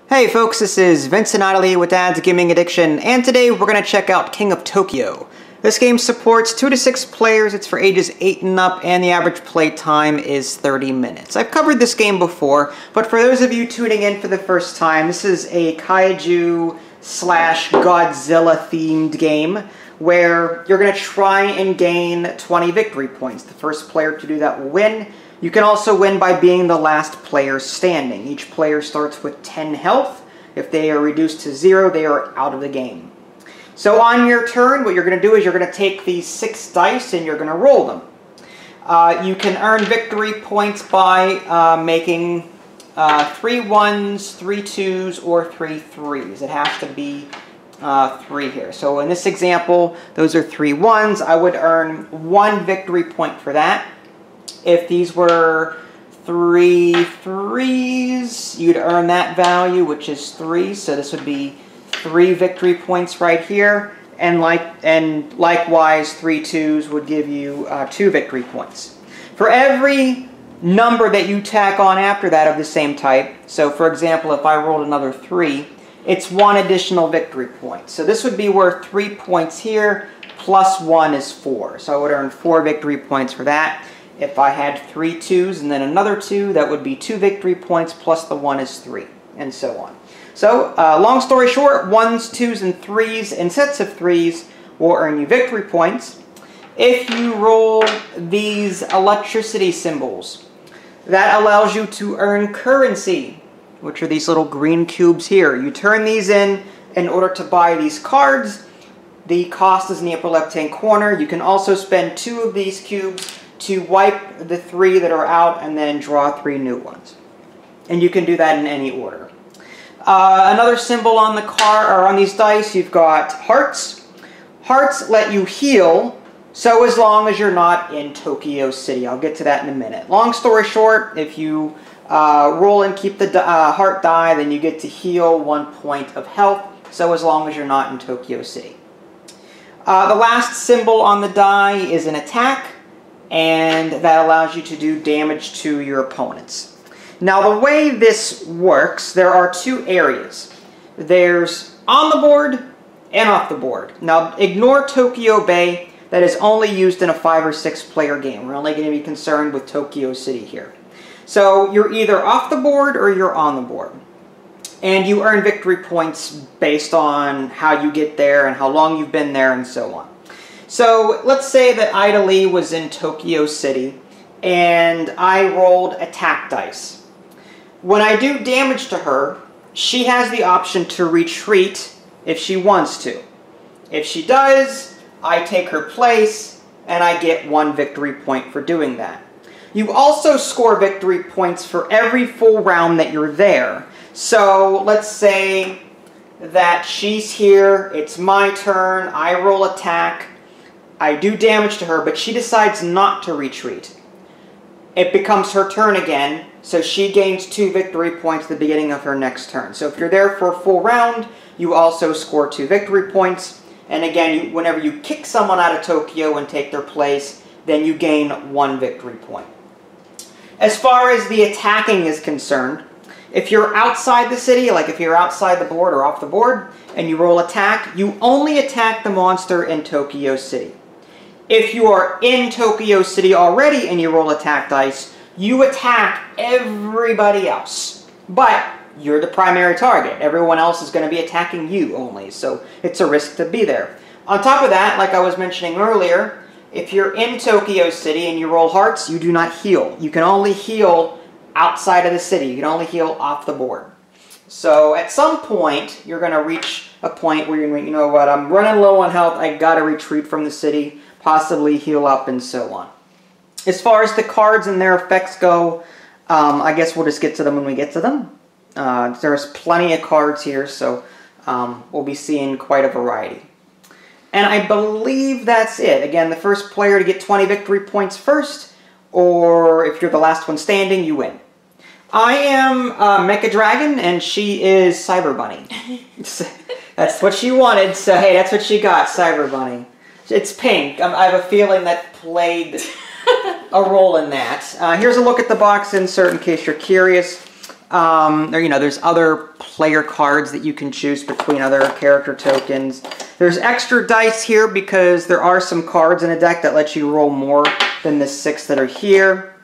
Hey folks, this is Vincent Idley with Dad's Gaming Addiction, and today we're going to check out King of Tokyo. This game supports 2 to 6 players, it's for ages 8 and up, and the average play time is 30 minutes. I've covered this game before, but for those of you tuning in for the first time, this is a kaiju slash Godzilla themed game where you're going to try and gain 20 victory points. The first player to do that will win. You can also win by being the last player standing. Each player starts with 10 health. If they are reduced to 0, they are out of the game. So on your turn, what you're going to do is you're going to take these 6 dice and you're going to roll them. You can earn victory points by making 3 1s, 3 2s, or 3 3s. It has to be 3 here. So in this example, those are 3 1s. I would earn 1 victory point for that. If these were 3 3s, you'd earn that value, which is 3. So this would be 3 victory points right here. And likewise, 3 2s would give you 2 victory points. For every number that you tack on after that of the same type, so for example, if I rolled another 3, it's 1 additional victory point. So this would be worth 3 points here, plus 1 is 4. So I would earn 4 victory points for that. If I had 3 2s and then another 2, that would be 2 victory points plus the 1 is 3, and so on. So, long story short, 1s, 2s, and 3s in sets of 3s will earn you victory points. If you roll these electricity symbols, that allows you to earn currency, which are these little green cubes here. You turn these in order to buy these cards. The cost is in the upper left-hand corner. You can also spend 2 of these cubes to wipe the 3 that are out and then draw 3 new ones. And you can do that in any order. Another symbol on the card, or on these dice, you've got hearts. Hearts let you heal, so as long as you're not in Tokyo City. I'll get to that in a minute. Long story short, if you roll and keep the heart die, then you get to heal 1 point of health, so as long as you're not in Tokyo City. The last symbol on the die is an attack, and that allows you to do damage to your opponents. Now the way this works, there are 2 areas. There's on the board and off the board. Now ignore Tokyo Bay, that is only used in a 5 or 6 player game. We're only going to be concerned with Tokyo City here. So you're either off the board or you're on the board. And you earn victory points based on how you get there and how long you've been there and so on. So let's say that Ida Lee was in Tokyo City and I rolled attack dice. When I do damage to her, she has the option to retreat if she wants to. If she does, I take her place and I get 1 victory point for doing that. You also score victory points for every full round that you're there. So let's say that she's here, it's my turn, I roll attack, I do damage to her, but she decides not to retreat. It becomes her turn again, so she gains 2 victory points at the beginning of her next turn. So if you're there for a full round, you also score 2 victory points. And again, whenever you kick someone out of Tokyo and take their place, then you gain 1 victory point. As far as the attacking is concerned, if you're outside the city, like if you're outside the board or off the board, and you roll attack, you only attack the monster in Tokyo City. If you are in Tokyo City already and you roll attack dice, you attack everybody else. But you're the primary target. Everyone else is going to be attacking you only, so it's a risk to be there. On top of that, like I was mentioning earlier, if you're in Tokyo City and you roll hearts, you do not heal. You can only heal outside of the city. You can only heal off the board. So at some point, you're going to reach a point where you're going to, you know what, I'm running low on health, I got to retreat from the city, possibly heal up, and so on. As far as the cards and their effects go, I guess we'll just get to them when we get to them. There's plenty of cards here, so we'll be seeing quite a variety. And I believe that's it. Again, the first player to get 20 victory points first, or if you're the last one standing, you win. I am Mecha Dragon, and she is Cyber Bunny. That's what she wanted, so hey, that's what she got, Cyber Bunny. It's pink. I have a feeling that played a role in that. Here's a look at the box insert in case you're curious. There's other player cards that you can choose between other character tokens. There's extra dice here because there are some cards in a deck that let you roll more than the 6 that are here.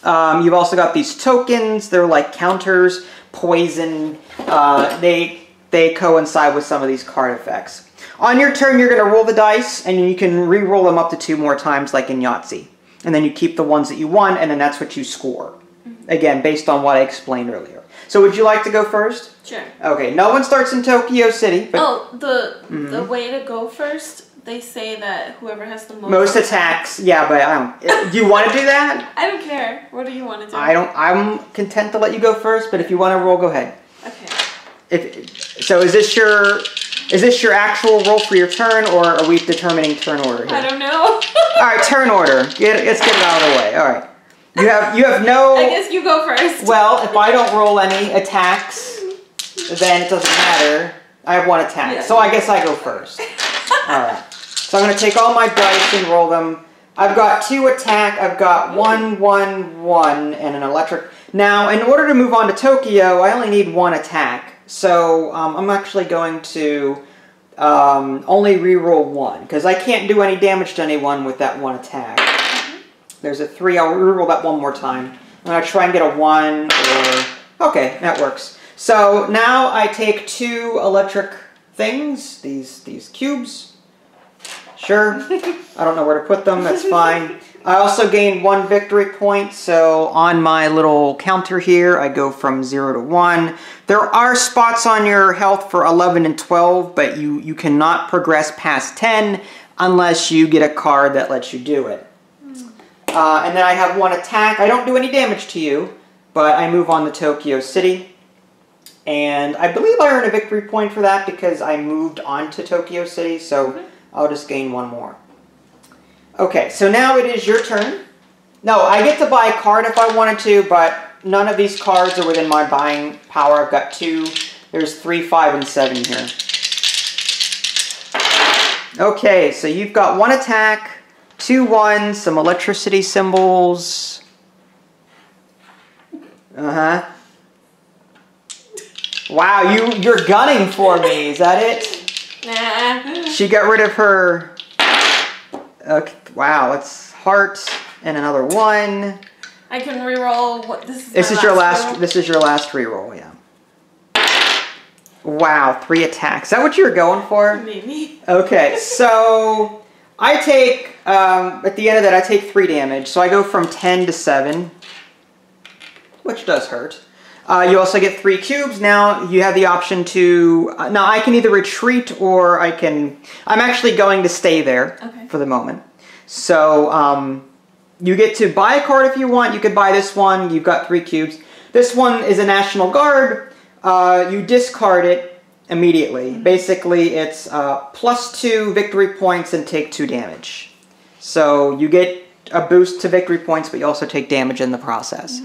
You've also got these tokens. They're like counters, poison. They coincide with some of these card effects. On your turn, you're going to roll the dice, and you can re-roll them up to 2 more times like in Yahtzee. And then you keep the ones that you won, and then that's what you score. Again, based on what I explained earlier. So would you like to go first? Sure. Okay, no one starts in Tokyo City. But the way to go first, they say that whoever has the most attacks. Yeah, but I don't. Do you want to do that? I don't care. What do you want to do? I'm content to let you go first, but if you want to roll, go ahead. Okay. So is this your actual roll for your turn, or are we determining turn order here? I don't know. All right, turn order. Let's get it out of the way. All right. You have no... I guess you go first. Well, if I don't roll any attacks, then it doesn't matter. I have 1 attack, yeah. So I guess I go first. Alright. So I'm going to take all my dice and roll them. I've got 2 attack, I've got 1, 1, 1, and an electric. Now, in order to move on to Tokyo, I only need 1 attack. So I'm actually going to only re-roll 1, because I can't do any damage to anyone with that 1 attack. There's a 3. I'll reroll that 1 more time. I'm going to try and get a 1 or... Okay, that works. So now I take 2 electric things, these cubes. Sure. I don't know where to put them. That's fine. I also gain 1 victory point. So on my little counter here, I go from 0 to 1. There are spots on your health for 11 and 12, but you cannot progress past 10 unless you get a card that lets you do it. And then I have 1 attack. I don't do any damage to you, but I move on to Tokyo City. And I believe I earn a victory point for that because I moved on to Tokyo City, so I'll just gain 1 more. Okay, so now it is your turn. No, I get to buy a card if I wanted to, but none of these cards are within my buying power. I've got 2. There's 3, 5, and 7 here. Okay, so you've got 1 attack. 2 1s, some electricity symbols. Wow, you're gunning for me. Is that it? Nah. She got rid of her. Okay, wow, it's heart and another 1. I can reroll. What This is your last reroll, yeah. Wow, 3 attacks. Is that what you were going for? Maybe. Okay, so I take, at the end of that, I take 3 damage. So I go from 10 to 7, which does hurt. You also get 3 cubes. Now you have the option to, now I can either retreat or I'm actually going to stay there for the moment. So you get to buy a card if you want. You could buy this one. You've got 3 cubes. This one is a National Guard. You discard it immediately. Basically, it's +2 victory points and take 2 damage. So you get a boost to victory points, but you also take damage in the process.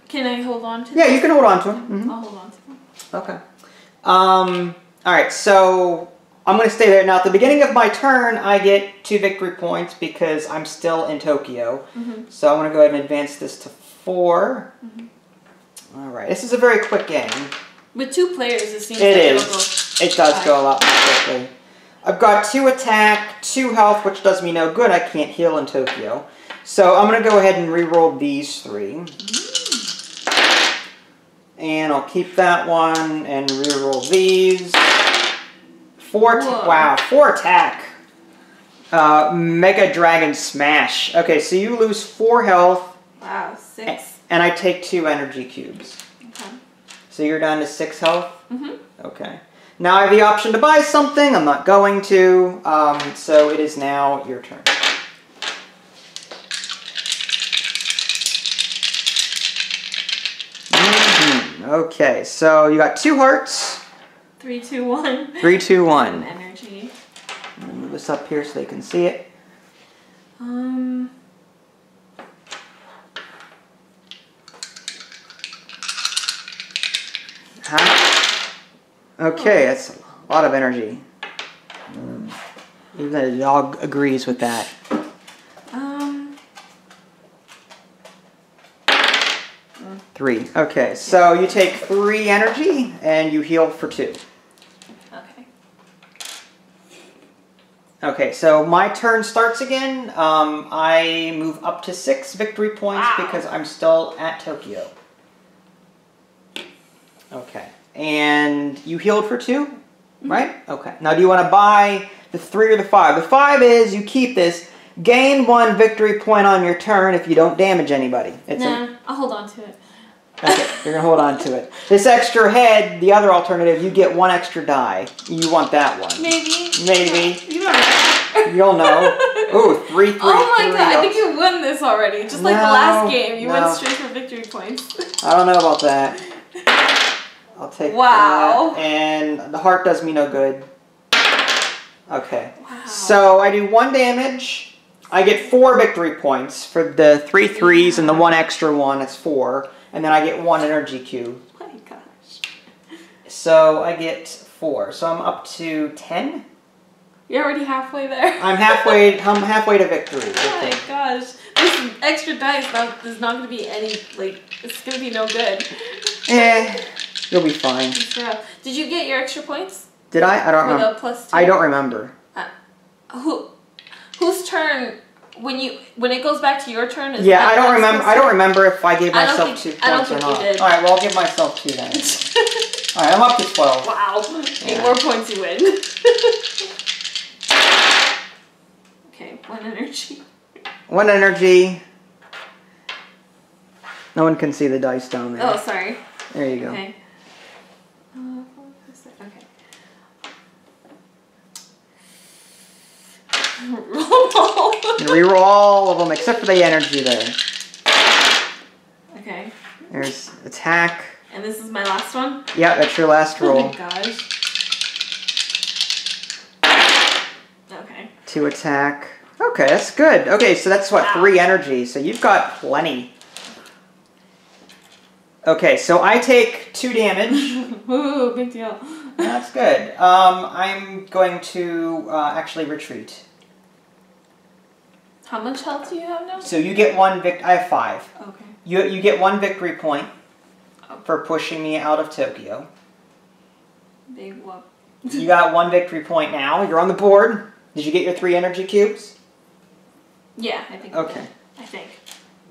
Can I hold on to Yeah, you can hold on to them. I'll hold on to them. Okay. Alright, so I'm going to stay there. Now, at the beginning of my turn, I get 2 victory points because I'm still in Tokyo. So I'm going to go ahead and advance this to 4. Alright, this is a very quick game. With 2 players, it seems It does go a lot more quickly. I've got 2 attack, 2 health, which does me no good. I can't heal in Tokyo. So I'm going to go ahead and re-roll these 3. And I'll keep that one and re-roll these. 4 attack. Mega Dragon Smash. Okay, so you lose 4 health. Wow, 6. And I take 2 energy cubes. Okay. So you're down to 6 health? Okay. Now I have the option to buy something. I'm not going to. So it is now your turn. Okay, so you got 2 hearts. 3, 2, 1. 3, 2, 1. Energy. I'm gonna move this up here so they can see it. Okay, that's a lot of energy. Even the dog agrees with that. 3. Okay, so you take 3 energy and you heal for 2. Okay. Okay, so my turn starts again. I move up to 6 victory points because I'm still at Tokyo. Okay, and you healed for 2, right? Okay. Now, do you want to buy the 3 or the 5? The 5 is you keep this. Gain 1 victory point on your turn if you don't damage anybody. I'll hold on to it. Okay, you're going to hold on to it. This extra head, the other alternative, you get 1 extra die. You want that one. Maybe. Maybe. You don't know. You'll know. Ooh, 3, 3, Oh my 3. god, I think you won this already. Just like the last game. You went straight for victory points. I don't know about that. I'll take that. And the heart does me no good. Okay. Wow. So I do 1 damage. I get 4 victory points for the 3 3s and the 1 extra one. It's 4. And then I get 1 energy cube. Oh my gosh. So I get 4. So I'm up to 10. You're already halfway there. I'm halfway to victory. Oh my gosh. This extra dice is not going to be any, like, it's going to be no good. You'll be fine. Did you get your extra points? Did I? I don't remember. The +2? I don't remember. Whose turn? When it goes back to your turn? Yeah, I don't remember. I don't remember if I gave myself 2 points I don't think or not. you did. All right, well I'll give myself 2 then. All right, I'm up to 12. Wow. 8 more points, you win. Okay, 1 energy. 1 energy. No one can see the dice down there. Oh, sorry. There you go. Okay. Reroll all of them except for the energy there. Okay. There's attack. And this is my last one? Yeah, that's your last roll. Oh my gosh. Okay. 2 attack. Okay, that's good. Okay, so that's what, 3 energy. So you've got plenty. Okay, so I take 2 damage. Ooh, big deal. That's good. I'm going to actually retreat. How much health do you have now? So you get 1 I have 5. Okay. You get 1 victory point for pushing me out of Tokyo. Big whoop. You got 1 victory point now. You're on the board. Did you get your 3 energy cubes? Yeah, I think. Okay. I think.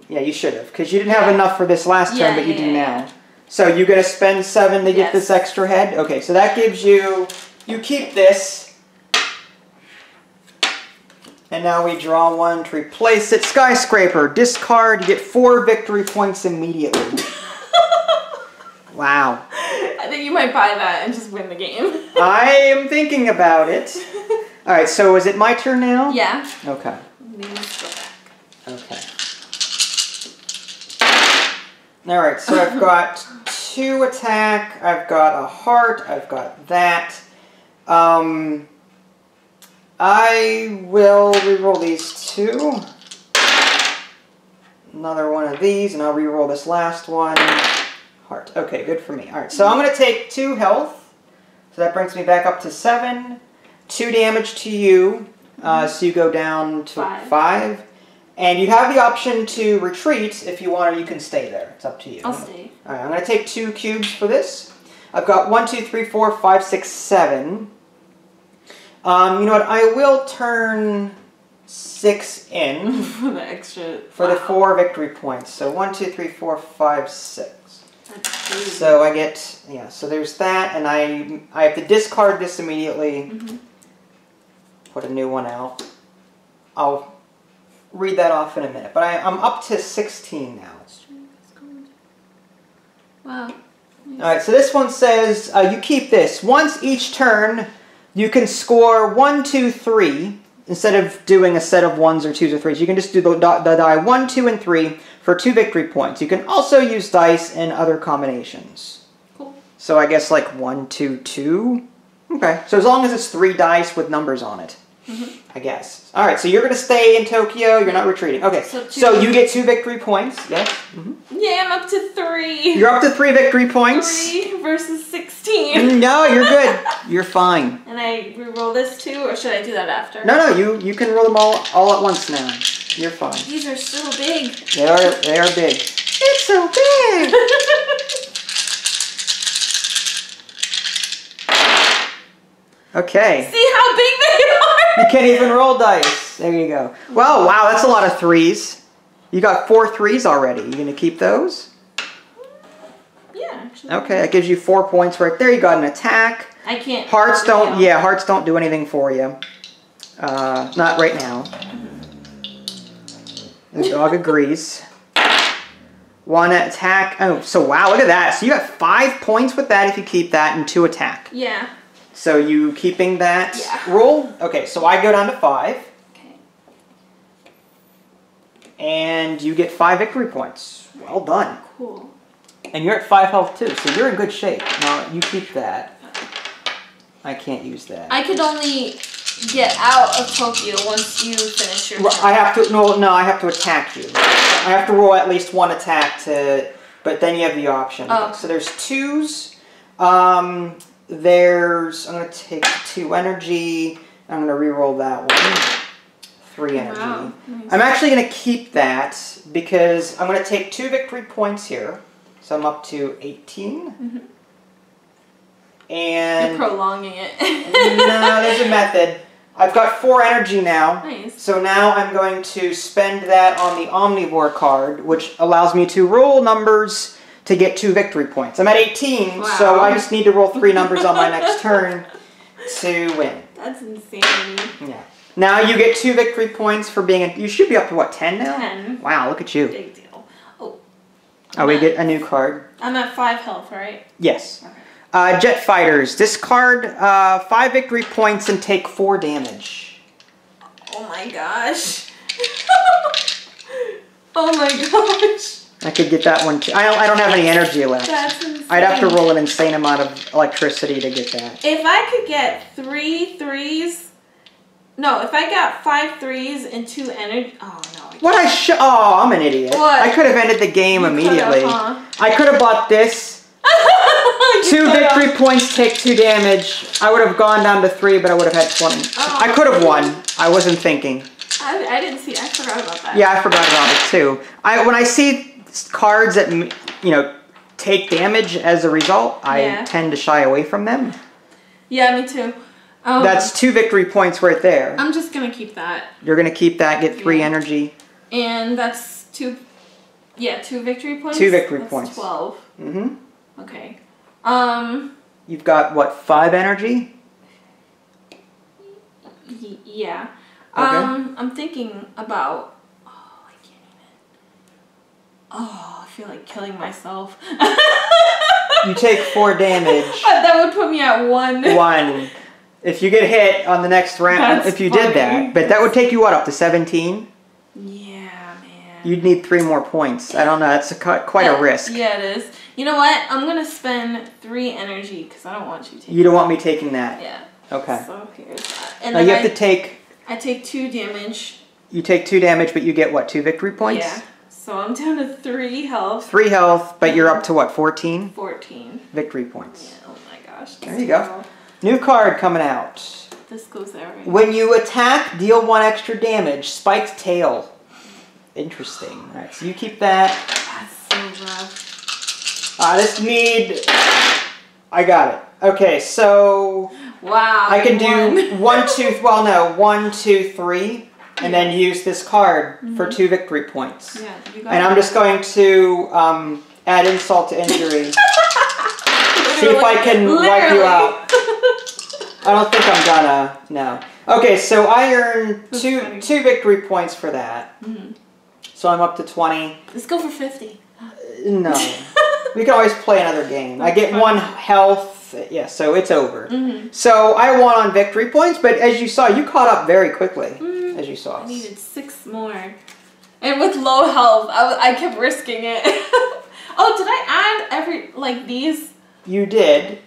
Yeah, you should have, because you didn't have enough for this last turn, but you do now. So you're going to spend 7 to get this extra head? Okay, so that gives you keep this. And now we draw 1 to replace it. Skyscraper, discard, you get 4 victory points immediately. Wow. I think you might buy that and just win the game. I am thinking about it. Alright, so is it my turn now? Yeah. Okay. Maybe let's go back. Okay. Alright, so I've got 2 attack, I've got a heart, I've got that. I will reroll these 2. Another one of these, and I'll reroll this last one. Heart. Okay, good for me. Alright, so I'm going to take 2 health. So that brings me back up to 7. 2 damage to you, so you go down to 5. And you have the option to retreat if you want, or you can stay there. It's up to you. I'll stay. Alright, I'm going to take 2 cubes for this. I've got 1, 2, 3, 4, 5, 6, 7. You know what? I will turn 6 in. For the extra. For the 4 victory points. So 1, 2, 3, 4, 5, 6. That's crazy. So I get, yeah, so there's that, and I have to discard this immediately. Put a new one out. I'll read that off in a minute. But I'm up to 16 now. Wow. Alright, so this one says, you keep this. Once each turn, you can score 1, 2, 3. Instead of doing a set of 1s or 2s or 3s, you can just do the die 1, 2, and 3 for 2 victory points. You can also use dice in other combinations. Cool. So I guess like 1, 2, 2. Okay, so as long as it's 3 dice with numbers on it. I guess. Alright, so you're going to stay in Tokyo, you're not retreating. Okay, so you get 2 victory points, yes? Yeah, I'm up to 3. You're up to 3 victory points. 3 versus 16. No, you're good. You're fine. And I re-roll this too, or should I do that after? No, you can roll them all at once now. You're fine. These are so big. They are big. It's so big! Okay. See how big they are? You can't even roll dice. There you go. Well, wow, that's a lot of threes. You got 4 threes already. You gonna keep those? Yeah, actually. Okay, that gives you 4 points right there. You got an attack. I can't. Hearts don't. Yeah, hearts don't do anything for you. Not right now. The dog agrees. 1 attack. Oh, so wow, look at that. So you got 5 points with that if you keep that, and 2 attack. Yeah. So you keeping that Yeah. roll? Okay, so I go down to 5. Okay. And you get 5 victory points. Well done. Cool. And you're at 5 health too, so you're in good shape. Now you keep that. I can't use that. I could only get out of Tokyo once you finish your turn. I have to no, I have to attack you. I have to roll at least 1 attack to, but then you have the option. Oh. So there's 2s. I'm gonna take 2 energy. I'm gonna re-roll that one. 3 energy. Wow. Nice. I'm actually gonna keep that because I'm gonna take 2 victory points here. So I'm up to 18. Mm-hmm. And You're prolonging it. no, there's a method. I've got 4 energy now. Nice. So now I'm going to spend that on the Omnivore card, which allows me to roll numbers to get 2 victory points. I'm at 18, Wow. so I just need to roll 3 numbers on my next turn to win. That's insane. Yeah. Now you get 2 victory points for being you should be up to what, 10 now? 10. Wow, look at you. Big deal. Oh. Oh, we get a new card. I'm at 5 health, right? Yes. Okay. Jet Fighters. Discard 5 victory points and take 4 damage. Oh my gosh. Oh my gosh. I could get that one too. I don't have any energy left. That's insane. I'd have to roll an insane amount of electricity to get that. If I could get 3 threes, no, if I got 5 threes and 2 energy, oh no. I What oh, I'm an idiot. What? I could have ended the game You immediately. could've, huh? I could have bought this. 2 victory points, take 2 damage. I would have gone down to 3, but I would have had 20. Oh. I could have won. I wasn't thinking. I didn't see, I forgot about that. Yeah, I forgot about it too. When I see cards that, take damage as a result, I tend to shy away from them. Yeah, me too. That's 2 victory points right there. I'm just gonna keep that. You're gonna keep that, get 3 energy. And that's 2 victory points? 2 victory that's points. 12. Mm-hmm. Okay. You've got, what, 5 energy? Yeah. Okay. I'm thinking about, I can't even. I feel like killing myself. You take 4 damage. That would put me at 1. 1. If you get hit on the next round, That's if you funny. did that. But that would take you, what, up to 17? Yeah, man. You'd need 3 more points. I don't know. That's quite a risk. Yeah, it is. You know what? I'm going to spend 3 energy because I don't want you taking You don't want me taking that? Yeah. Okay. So here's that. And Now then you have to take... I take 2 damage. You take 2 damage, but you get, what, 2 victory points? Yeah. So I'm down to 3 health. 3 health, but you're up to, what, 14? 14. Victory points. Yeah, oh my gosh. There you go. New card coming out. This goes there, right? When you attack, deal 1 extra damage. Spiked tail. Interesting. Alright, so you keep that. That's so rough. This need... I got it. Okay, so... Wow. I can do 1, 2... Well, no. 1, 2, 3. And then use this card for 2 victory points. Yeah, you got And I'm just going to add insult to injury. See if I can wipe you out. I don't think I'm gonna. No. Okay, so I earn 2 victory points for that. So I'm up to 20. Let's go for 50. No. We can always play another game. I get 1 health. Yeah, so it's over. So I won on victory points, but as you saw, you caught up very quickly. As you saw. I needed 6 more. And with low health, I kept risking it. Oh, did I add these? You did.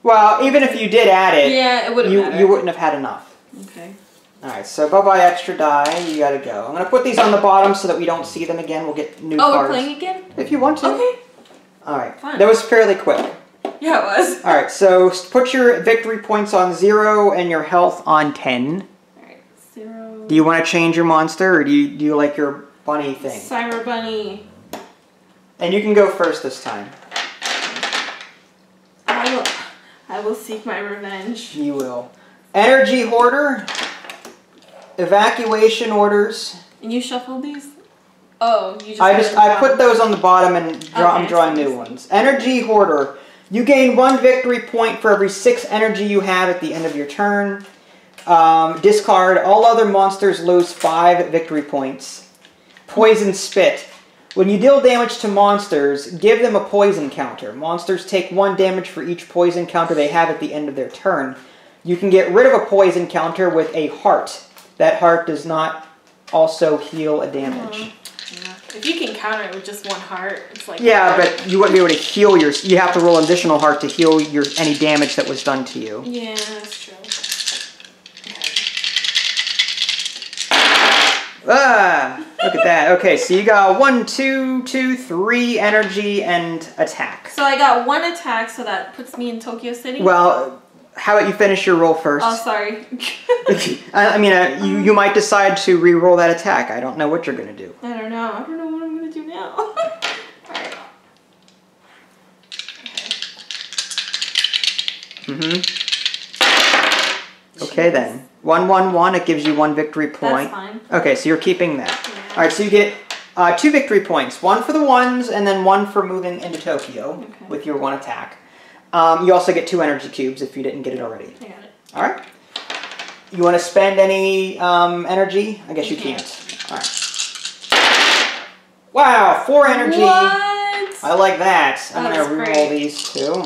Well, even if you did add it, yeah, it wouldn't matter. You wouldn't have had enough. Okay. Alright, so bye-bye extra die. You gotta go. I'm gonna put these on the bottom so that we don't see them again. We'll get new cards. Oh, we're playing again? If you want to. Okay. Alright. Fun. That was fairly quick. Yeah, it was. Alright, so put your victory points on 0 and your health on 10. Alright, 0. Do you want to change your monster, or do you like your bunny thing? Cyber Bunny. And you can go first this time. I will seek my revenge. You will. Energy Hoarder. Evacuation Orders. And you shuffled these? Oh, you just... I put those on the bottom and I'm drawing new ones. Energy Hoarder. You gain 1 victory point for every 6 energy you have at the end of your turn. Discard. All other monsters lose 5 victory points. Poison Spit. When you deal damage to monsters, give them a poison counter. Monsters take 1 damage for each poison counter they have at the end of their turn. You can get rid of a poison counter with a heart. That heart does not also heal a damage. Yeah. If you can counter it with just 1 heart, it's like... Yeah, but you wouldn't be able to heal your... You have to roll an additional heart to heal any damage that was done to you. Yeah, that's true. Ah! Look at that. Okay, so you got 1, 2, 2, 3 energy and attack. So I got 1 attack, so that puts me in Tokyo City? Well, how about you finish your roll first? Oh, sorry. I mean, you might decide to re-roll that attack. I don't know what you're going to do. I don't know. I don't know what I'm going to do now. Alright. Okay. Okay, then. 1, 1, 1. It gives you 1 victory point. That's fine. Okay, so you're keeping that. Yeah. Alright, so you get 2 victory points. 1 for the ones, and then 1 for moving into Tokyo with your 1 attack. You also get 2 energy cubes if you didn't get it already. I got it. Alright. You want to spend any energy? I guess you can't. Alright. Wow, 4 energy. What? I like that. I'm going to reroll these 2.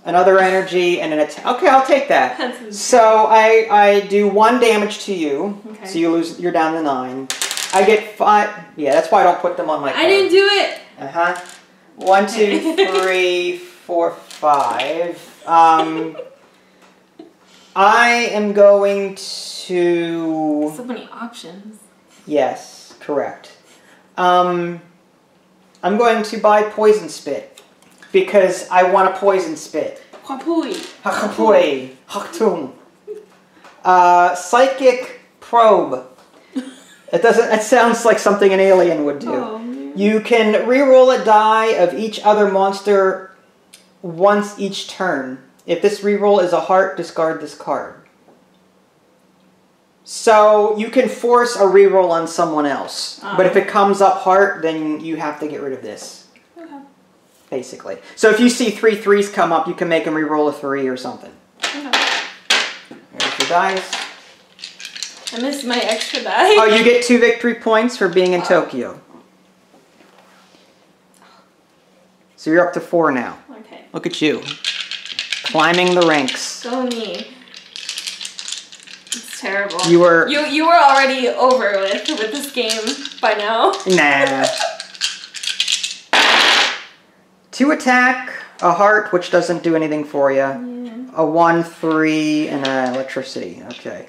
Another energy and an attack. Okay, I'll take that. So I do 1 damage to you. Okay. So you're down to 9. I get 5. Yeah, that's why I don't put them on my card. I didn't do it. 1, 2, 3, 4, 5. I am going to... So many options. Yes, correct. I'm going to buy Poison Spit. Because I want a Poison Spit. Hapui. Hapui. Haktung. Psychic Probe. It sounds like something an alien would do. Oh, man. You can re-roll a die of each other monster once each turn. If this re-roll is a heart, discard this card. So you can force a re-roll on someone else. But if it comes up heart, then you have to get rid of this. Basically. So if you see 3 3s come up, you can make them re-roll a 3 or something. Okay. There's your dice. I missed my extra die. Oh, you get 2 victory points for being in Tokyo. So you're up to 4 now. Okay. Look at you. Climbing the ranks. Go me. It's terrible. You were already over with this game by now. Nah. 2 attack, a heart, which doesn't do anything for you. Yeah. A 1, 3, and an electricity. Okay.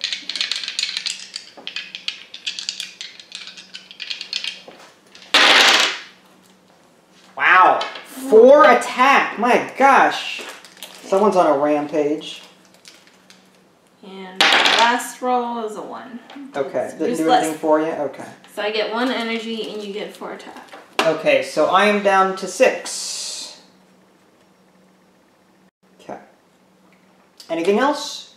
Wow. 4 attack. My gosh. Someone's on a rampage. And the last roll is a 1. Okay. Didn't do anything for you? Okay. So I get 1 energy and you get 4 attack. Okay, so I am down to 6. Okay. Anything else?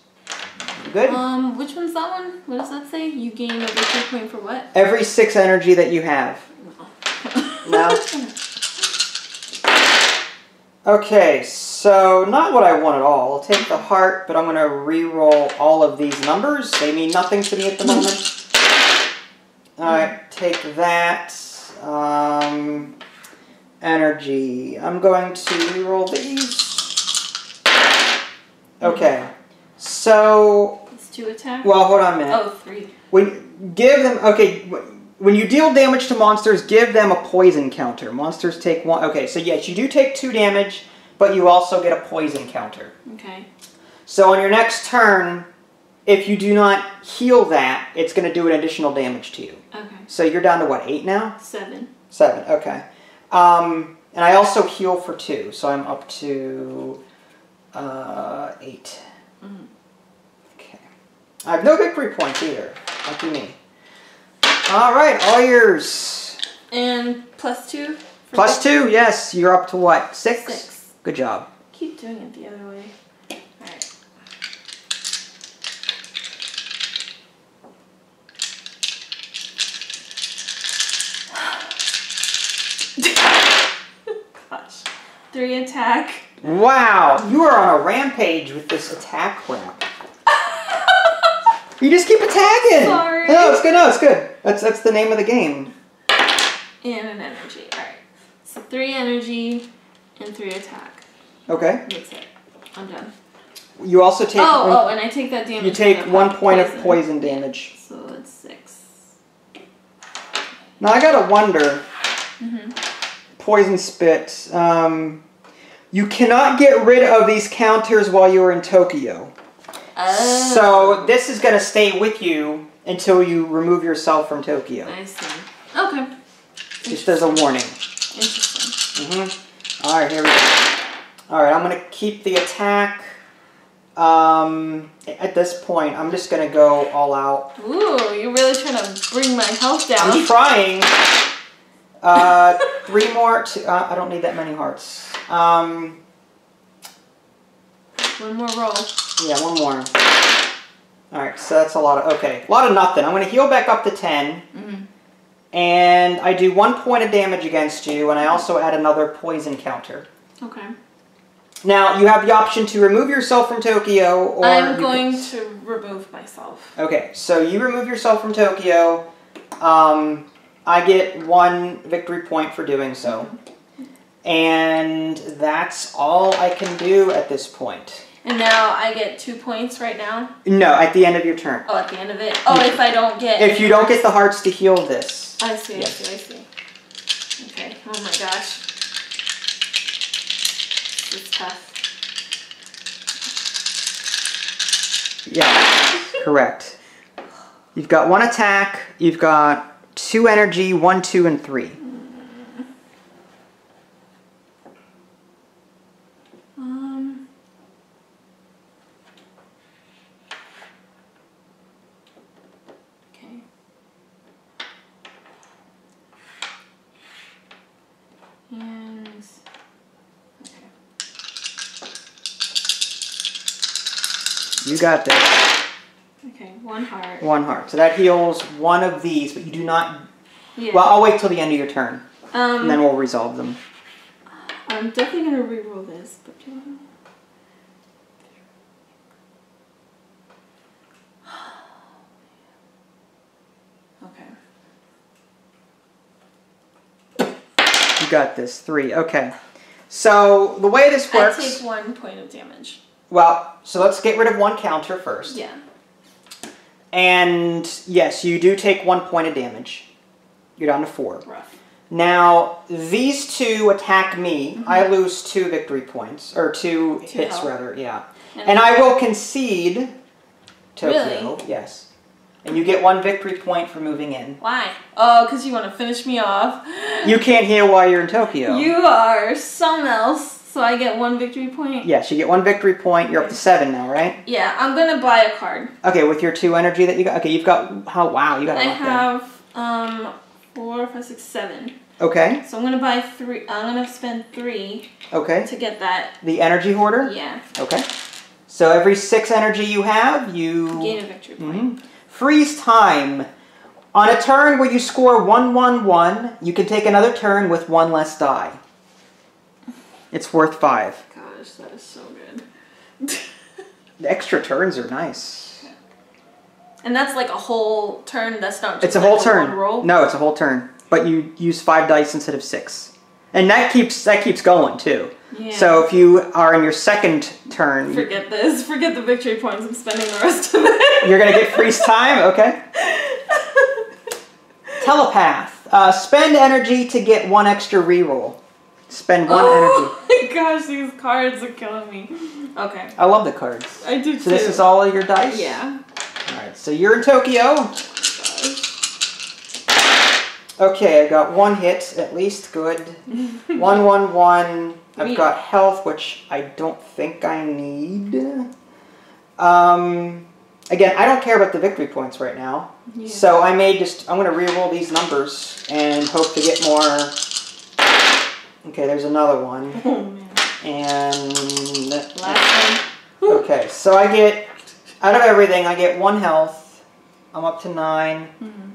You good? Which one's that one? What does that say? You gain a victory point for what? Every 6 energy that you have. No? Okay, so not what I want at all. I'll take the heart, but I'm going to re-roll all of these numbers. They mean nothing to me at the moment. Alright, take that. Energy. I'm going to re-roll these. Okay. So... It's 2 attack? Well, hold on a minute. Oh, 3. When you deal damage to monsters, give them a poison counter. Monsters take 1... Okay, so yes, you do take 2 damage, but you also get a poison counter. Okay. So on your next turn, if you do not heal that, it's going to do an additional damage to you. Okay. So you're down to what, 8 now? 7. 7, okay. And I also heal for 2, so I'm up to 8. Mm-hmm. Okay. I have no victory points either. Lucky me. Alright, all yours. And +2 Plus 2, yes. You're up to what? 6? 6. Good job. Keep doing it the other way. Gosh. 3 attack. Wow, you are on a rampage with this attack crap. You just keep attacking. Sorry. No, it's good. No, it's good. That's the name of the game. And an energy. All right. So 3 energy and 3 attack. Okay. That's it. I'm done. You also take. Oh, and I take that damage. You take 1 point of poison damage. So it's 6. Now I gotta wonder. Poison spit. You cannot get rid of these counters while you are in Tokyo. Oh. So this is gonna stay with you until you remove yourself from Tokyo. I see. Okay. Just as a warning. Interesting. Alright, here we go. Alright, I'm gonna keep the attack. At this point, I'm just gonna go all out. Ooh, you're really trying to bring my health down. I'm trying. 3 more. I don't need that many hearts. 1 more roll. Yeah, 1 more. Alright, so that's a lot of... Okay, a lot of nothing. I'm going to heal back up to 10. And I do 1 point of damage against you, and I also add another poison counter. Okay. Now, you have the option to remove yourself from Tokyo, or... I'm going to remove myself. Okay, so you remove yourself from Tokyo. I get 1 victory point for doing so. And that's all I can do at this point. And now I get 2 points right now? No, at the end of your turn. Oh, at the end of it? Oh, if I don't get... If you don't get the hearts to heal this. I see, I see, I see. Okay, oh my gosh. This is tough. Yeah, correct. You've got 1 attack, you've got 2 energy, 1, 2, and 3. Okay. And okay. You got this. Okay, 1 heart. 1 heart. So that heals 1 of these, but you do not... Yeah. Well, I'll wait till the end of your turn. And then we'll resolve them. I'm definitely going to reroll this, but do you want to... Okay. You got this. 3. Okay. So the way this works... I take 1 point of damage. Well, so let's get rid of 1 counter first. Yeah. And yes, you do take 1 point of damage. You're down to 4. Rough. Now, these 2 attack me. I lose 2 victory points. Or 2 hits, health. rather. Yeah. And I will concede Tokyo. Really? Yes. And you get 1 victory point for moving in. Why? Oh, because you want to finish me off. You can't heal while you're in Tokyo. You are something else. So I get 1 victory point? Yes, you get 1 victory point. You're up to 7 now, right? Yeah, I'm going to buy a card. Okay, with your 2 energy that you got. Okay, you've got... Wow, you got a lot there. I have 4, 5, 6, 7. Okay. So I'm going to buy 3. I'm going to spend 3 okay. to get that. The energy hoarder? Yeah. Okay. So every 6 energy you have, you... Gain a victory point. Freeze time. On a turn where you score 1, 1, 1, you can take another turn with 1 less die. It's worth 5. Gosh, that is so good. The extra turns are nice. Okay. And that's like a whole turn. That's not just it's a whole like turn. One roll? No, it's a whole turn. But you use 5 dice instead of 6. And that keeps going too. Yeah. So if you are in your second turn... Forget this. Forget the victory points. I'm spending the rest of it. You're going to get freeze time? Okay. Telepath. Spend energy to get 1 extra reroll. Spend 1 energy. Oh my gosh, these cards are killing me. Okay. I love the cards. I do too. So this is all of your dice? Yeah. Alright, so you're in Tokyo. Okay, I got 1 hit, at least. Good. 1, 1, 1. I've got health, which I don't think I need. Again, I don't care about the victory points right now. Yeah. So I may just... I'm going to re-roll these numbers and hope to get more Okay, there's another one. Oh, man. And... Last one. Okay, so I get... Out of everything, I get 1 health. I'm up to 9.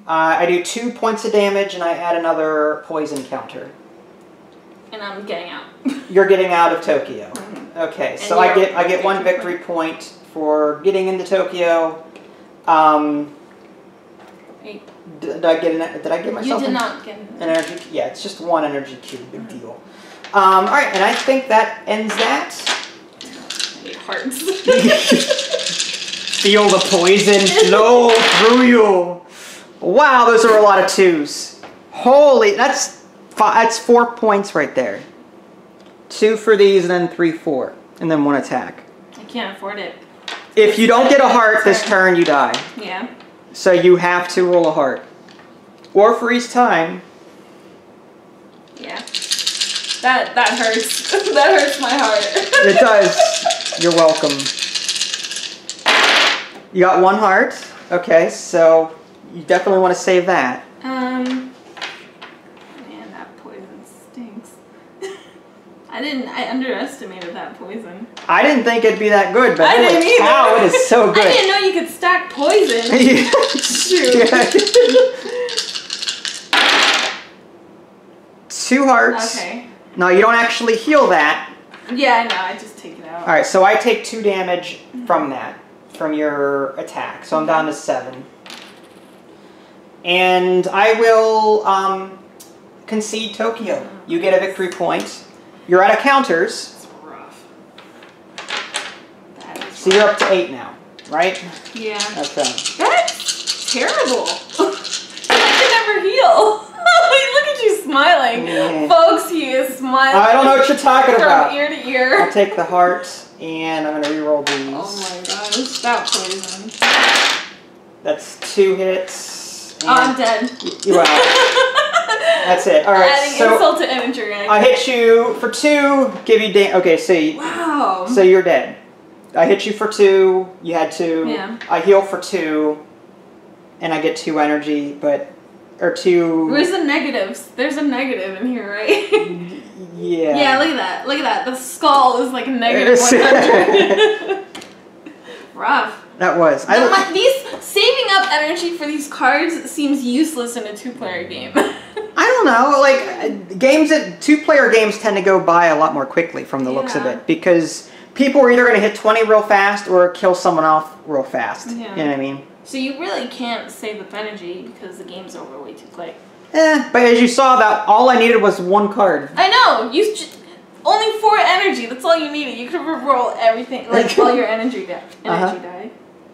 I do 2 points of damage, and I add another poison counter. And I'm getting out. You're getting out of Tokyo. Okay, so I get 1 victory point for getting into Tokyo. 8. Did I get myself? You did not get an energy. Yeah, it's just 1 energy cube. Big deal. All right, and I think that ends that. I need hearts. Feel the poison flow through you. Wow, those are a lot of 2s. Holy, that's 4 points right there. 2 for these, and then 3, 4, and then 1 attack. I can't afford it. If you don't get a heart this turn, you die. Yeah. So you have to roll a heart, or freeze time. Yeah. That hurts. That hurts my heart. It does. You're welcome. You got 1 heart. Okay, so you definitely want to save that. Man, that poison stinks. I underestimated that poison. I didn't think it'd be that good, but I didn't holy cow, it is so good. I didn't know you could stack poison. Shoot. Yeah. 2 hearts. Okay. No, you don't actually heal that. Yeah, I know. I just take it out. All right, so I take 2 damage from that, from your attack. So I'm down to 7. And I will concede Tokyo. You get a victory point. You're out of counters. That's rough. So you're up to 8 now, right? Yeah. Okay. That's terrible. I can never heal. Look at you smiling. Yeah. Folks, he is smiling. I don't know what you're talking about. From ear to ear. I'll take the heart, and I'm going to reroll these. Oh my gosh, that poison. That's 2 hits. Oh, I'm dead. Well, that's it. All right, adding so insult to injury. I hit you for 2, give you damage. Okay, so, wow. So you're dead. I hit you for 2, you had 2. Yeah. I heal for 2, and I get 2 energy, but... Or 2... Where's the negatives? There's a negative in here, right? Yeah. Yeah, look at that. Look at that. The skull is like a negative 100. Rough. That was. Saving up energy for these cards seems useless in a 2-player game. I don't know. Like, 2-player games tend to go by a lot more quickly from the looks of it. Because people are either going to hit 20 real fast or kill someone off real fast. Yeah. You know what I mean? So you really can't save up energy because the game's over way too quick. But as you saw, that all I needed was 1 card. I know! Only 4 energy, that's all you needed. You could roll everything, like all your energy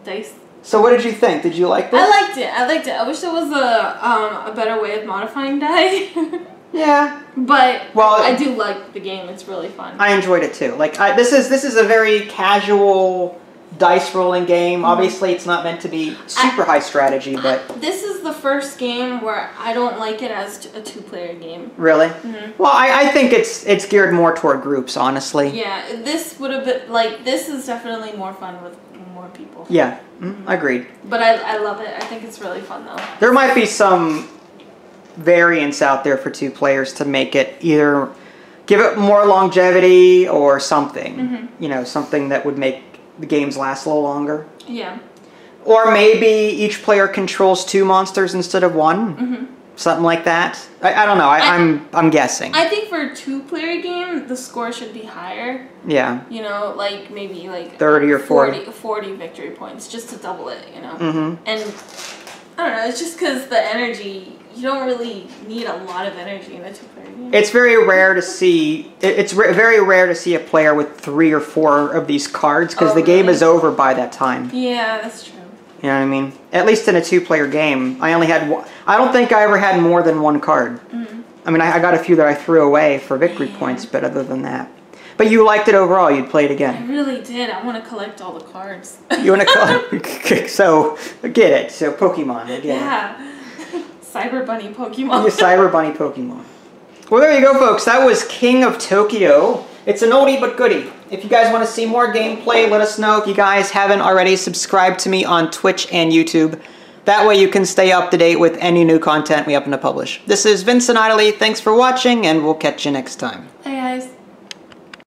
dice. So what did you think? Did you like this? I liked it. I wish there was a better way of modifying die. Yeah. But I do like the game. It's really fun. I enjoyed it too. Like this is a very casual dice rolling game. Obviously, it's not meant to be super high strategy, but this is the first game where I don't like it as a 2-player game. Really? Well, I think it's geared more toward groups, honestly. Yeah, this would have been this is definitely more fun with more people. Yeah, agreed. But I love it. I think it's really fun though. There might be some variants out there for 2 players to make it either give it more longevity or something. You know, something that would make the games last a little longer. Yeah. Or maybe each player controls 2 monsters instead of 1. Something like that. I don't know. I'm guessing. I think for a 2-player game, the score should be higher. Yeah. You know, like maybe like 30 or 40. 40 victory points just to double it, you know. And I don't know, it's just because the energy, you don't really need a lot of energy in a 2-player game. It's very rare to see. Very rare to see a player with 3 or 4 of these cards because the game is over by that time. Yeah, that's true. You know what I mean? At least in a 2-player game, I only had one. I don't think I ever had more than 1 card. I mean, I got a few that I threw away for victory points, but other than that. But you liked it overall. You'd play it again. I really did. I want to collect all the cards. You want to collect? So get it. So Pokemon. Yeah. Cyber Bunny Pokemon. Yeah, Cyber Bunny Pokemon. Well, there you go, folks. That was King of Tokyo. It's an oldie but goodie. If you guys want to see more gameplay, let us know. If you guys haven't already, subscribe to me on Twitch and YouTube. That way you can stay up to date with any new content we happen to publish. This is Vincent Idley, thanks for watching, and we'll catch you next time. Aye, aye.